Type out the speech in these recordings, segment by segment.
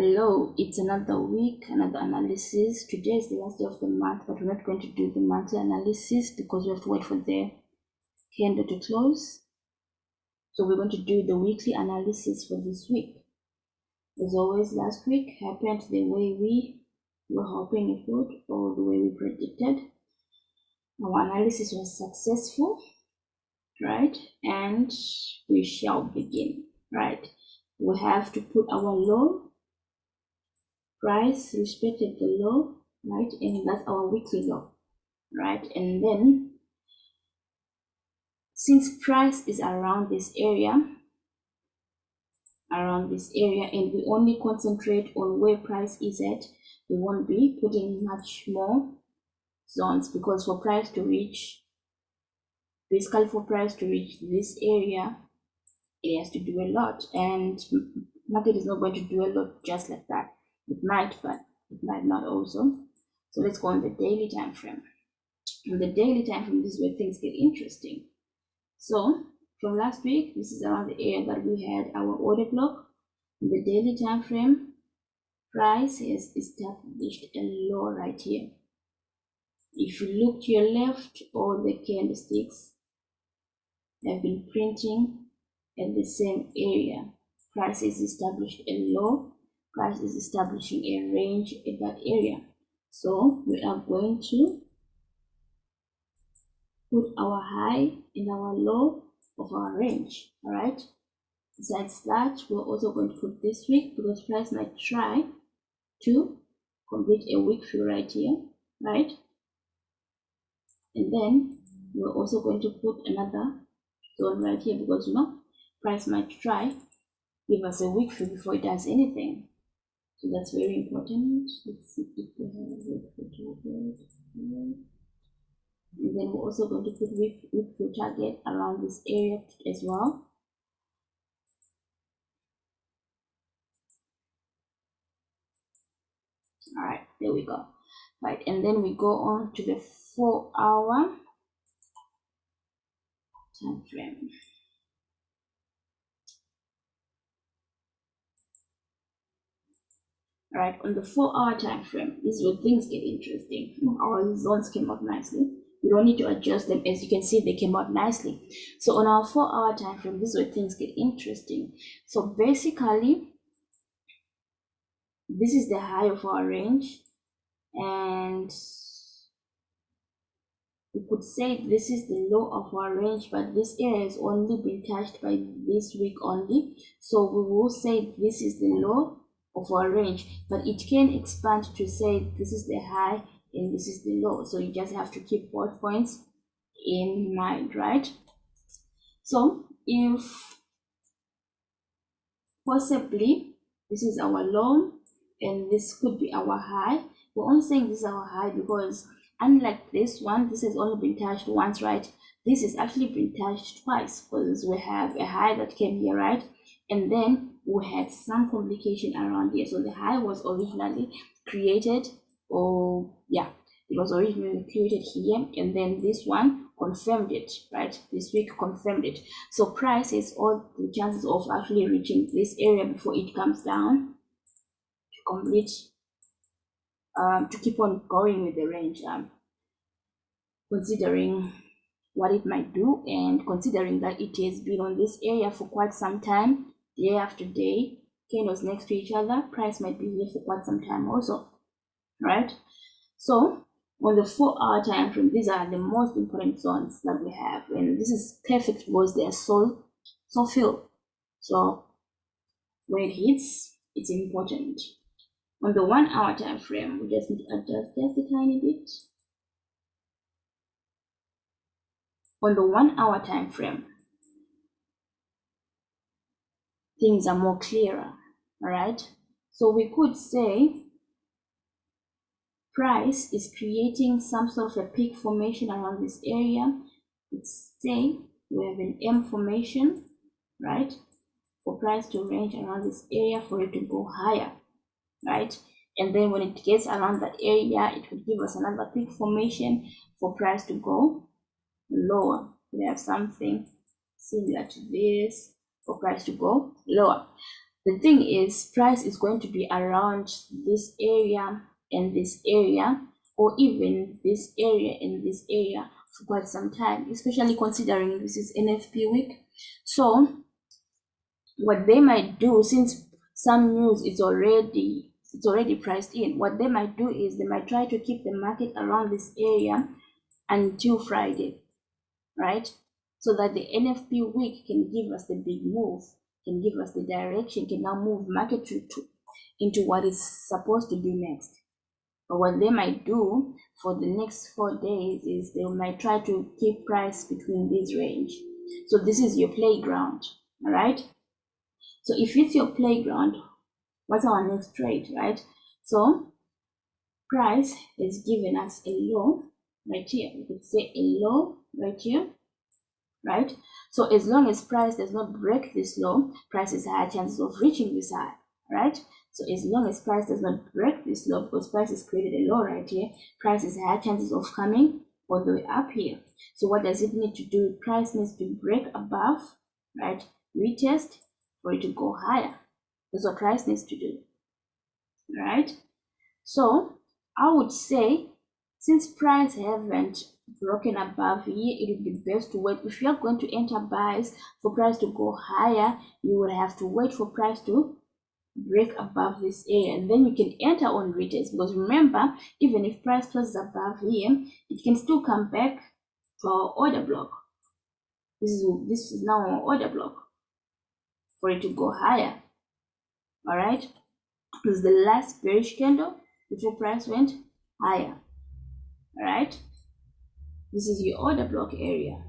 Hello, it's another week, another analysis. Today is the last day of the month, but we're not going to do the monthly analysis because we have to wait for the candle to close. So we're going to do the weekly analysis for this week. As always, last week happened the way we were hoping it would, or the way we predicted. Our analysis was successful, right? And we shall begin, right? We have to put our low price respected the low, right? And that's our weekly low, right? And then since price is around this area, and we only concentrate on where price is at, we won't be putting much more zones, because for price to reach, basically for price to reach this area, it has to do a lot, and market is not going to do a lot just like that. It might, but it might not also. So let's go on the daily time frame. In the daily time frame, this is where things get interesting. So from last week, this is around the area that we had our order block. In the daily time frame, price has established a low right here. If you look to your left, all the candlesticks have been printing at the same area. Price is established a low, price is establishing a range at that area. So we are going to put our high and our low of our range. All right, besides that, we're also going to put this week, because price might try to complete a week fill right here, right? And then we're also going to put another zone right here, because price might try give us a week fill before it does anything. So that's very important. Let's see if we have a week fill target. And then we're also going to put week fill target around this area as well. All right, there we go. Right, and then we go on to the 4-hour time frame. All right, on the 4-hour time frame, this is where things get interesting. Our zones came out nicely. We don't need to adjust them. As you can see, they came out nicely. So on our 4-hour time frame, this is where things get interesting. So basically, this is the high of our range, and we could say this is the low of our range, but this area has only been touched by this week only. So we will say this is the low of our range, but it can expand to say this is the high and this is the low. So you just have to keep both points in mind, right? So if possibly this is our low and this could be our high, we're only saying this is our high because unlike this one, this has only been touched once, right? This has actually been touched twice, because we have a high that came here, right? And then we had some complication around here. So the high was originally created, it was originally created here, and then this one confirmed it, right? This week confirmed it. So price has all the chances of actually reaching this area before it comes down to complete, to keep on going with the range, considering what it might do, and considering that it has been on this area for quite some time, day after day, candles next to each other, price might be here for quite some time also, right? So on the 4-hour time frame, these are the most important zones that we have, and this is perfect because they are so filled. So when it hits, it's important. On the 1-hour time frame, we just need to adjust just a tiny bit. On the 1-hour time frame, things are more clearer. All right, so we could say price is creating some sort of a peak formation around this area. Let's say we have an M formation, right, for price to range around this area for it to go higher, right? And then when it gets around that area, it would give us another peak formation for price to go lower. We have something similar to this for price to go lower. The thing is, price is going to be around this area and this area, or even this area and this area for quite some time, especially considering this is NFP week. So what they might do, since some news is already priced in, what they might do is they might try to keep the market around this area until Friday, right? So that the NFP week can give us the big move, can give us the direction, can now move market into what it's supposed to do next. But what they might do for the next 4 days is they might try to keep price between this range. So this is your playground, all right? So if it's your playground, what's our next trade, right? So price is giving us a low right here. We could say a low right here, right? So as long as price does not break this low, price has higher chances of reaching this high, right? So as long as price does not break this low, because price has created a low right here, price has higher chances of coming all the way up here. So what does it need to do? Price needs to break above, right? Retest for it to go higher. That's what price needs to do, right? So I would say, since price haven't broken above here, it would be best to wait. If you are going to enter buys for price to go higher, you will have to wait for price to break above this area, and then you can enter on retest. Because remember, even if price closes above here, it can still come back to our order block. This is now our order block for it to go higher. All right, this is the last bearish candle before price went higher. All right, this is your order block area.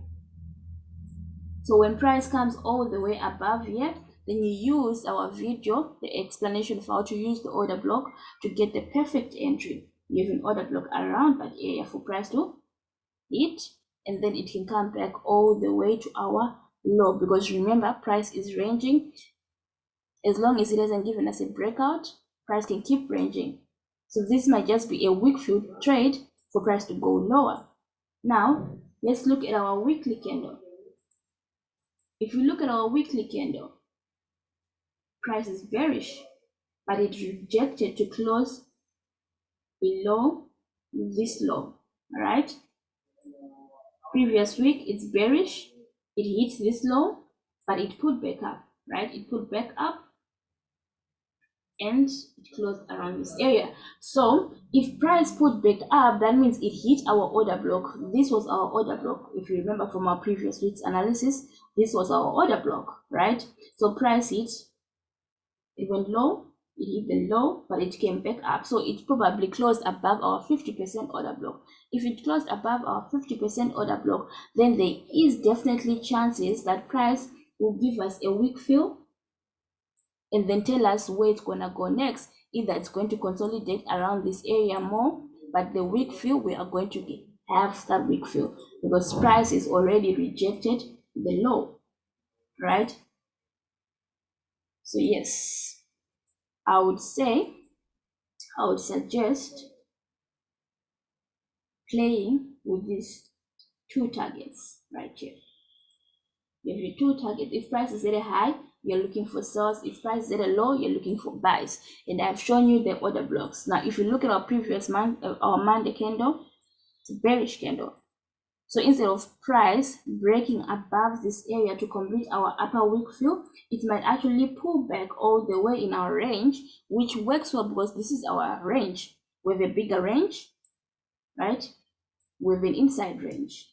So when price comes all the way above here, then you use our video, the explanation of how to use the order block to get the perfect entry. You have an order block around that area for price to hit, and then it can come back all the way to our low, because remember, price is ranging. As long as it hasn't given us a breakout, price can keep ranging. So this might just be a weak field trade for price to go lower. Now let's look at our weekly candle. If you look at our weekly candle, price is bearish, but it rejected to close below this low. All right, previous week it's bearish, it hit this low, but it put back up, right? It put back up and it closed around this area. So if price put back up, that means it hit our order block. This was our order block. If you remember from our previous week's analysis, this was our order block, right? So price hit, it went low, it hit the low, but it came back up. So it probably closed above our 50% order block. If it closed above our 50% order block, then there is definitely chances that price will give us a weak fill and then tell us where it's gonna go next. Either it's going to consolidate around this area more, but the weak fill, we are going to have that weak fill because price is already rejected the low, right? So yes, I would suggest playing with these two targets right here. You have your two targets. If price is at a high, you're looking for sells. If price is at a low, you're looking for buys. And I've shown you the order blocks. Now, if you look at our previous our Monday candle, it's a bearish candle. So instead of price breaking above this area to complete our upper weak fill, it might actually pull back all the way in our range, which works well because this is our range. We have a bigger range, right? We have an inside range.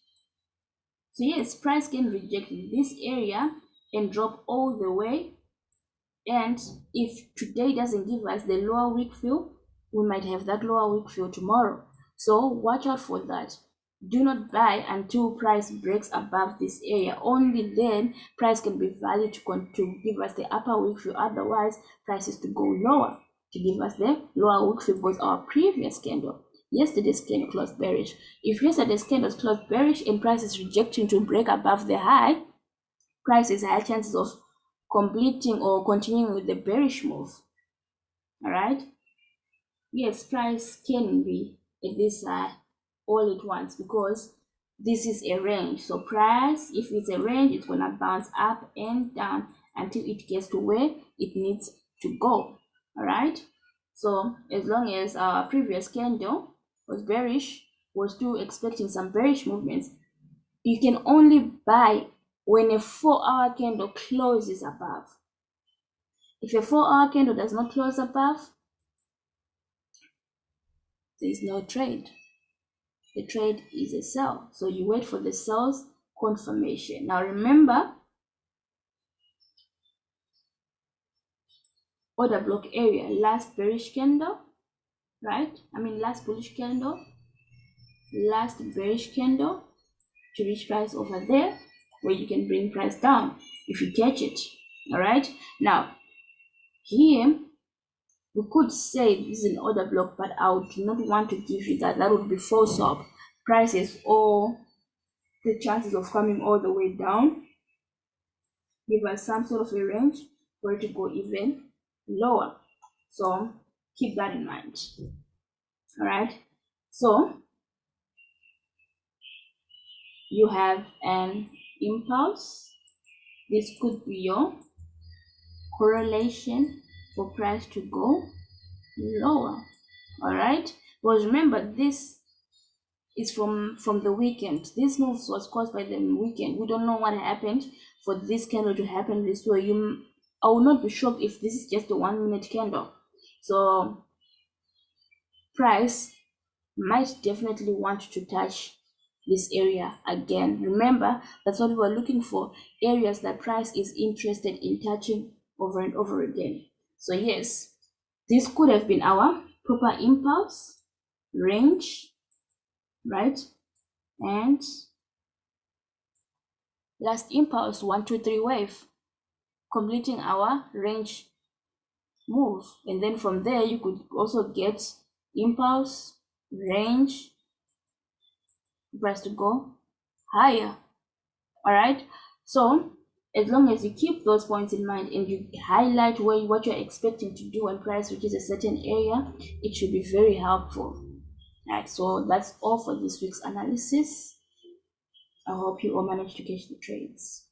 So yes, price can reject this area and drop all the way. And if today doesn't give us the lower weak fill, we might have that lower weak fill tomorrow. So watch out for that. Do not buy until price breaks above this area. Only then price can be valid to give us the upper weak fill. Otherwise, price is to go lower to give us the lower weak fill because our previous candle, yesterday's candle closed bearish. If yesterday's candle closed bearish and price is rejecting to break above the high, price has high chances of completing or continuing with the bearish move. All right, yes, price can be at this all at once because this is a range. So price, if it's a range, it's gonna bounce up and down until it gets to where it needs to go. All right. So as long as our previous candle was bearish, we're still expecting some bearish movements. You can only buy when a 4-hour candle closes above. If a 4-hour candle does not close above, there is no trade. The trade is a sell. So you wait for the sell's confirmation. Now remember, order block area, last bearish candle, right? Last bullish candle, last bearish candle to reach price over there, where you can bring price down if you catch it. All right. Now here we could say this is an order block, but I would not want to give you that. That would be false up. Prices all the chances of coming all the way down. Give us some sort of a range for it to go even lower. So keep that in mind. All right. So you have an impulse. This could be your correlation for price to go lower. All right. Because remember, this is from the weekend. This move was caused by the weekend. We don't know what happened for this candle to happen this way. I will not be shocked if this is just a 1-minute candle. So price might definitely want to touch this area again. Remember, that's what we were looking for, areas that price is interested in touching over and over again. So yes, this could have been our proper impulse range, right? And last impulse 1 2 3 wave, completing our range move. And then from there you could also get impulse, range, price to go higher. All right. So as long as you keep those points in mind and you highlight what you're expecting to do when price reaches a certain area, it should be very helpful. All right. So that's all for this week's analysis. I hope you all managed to catch the trades.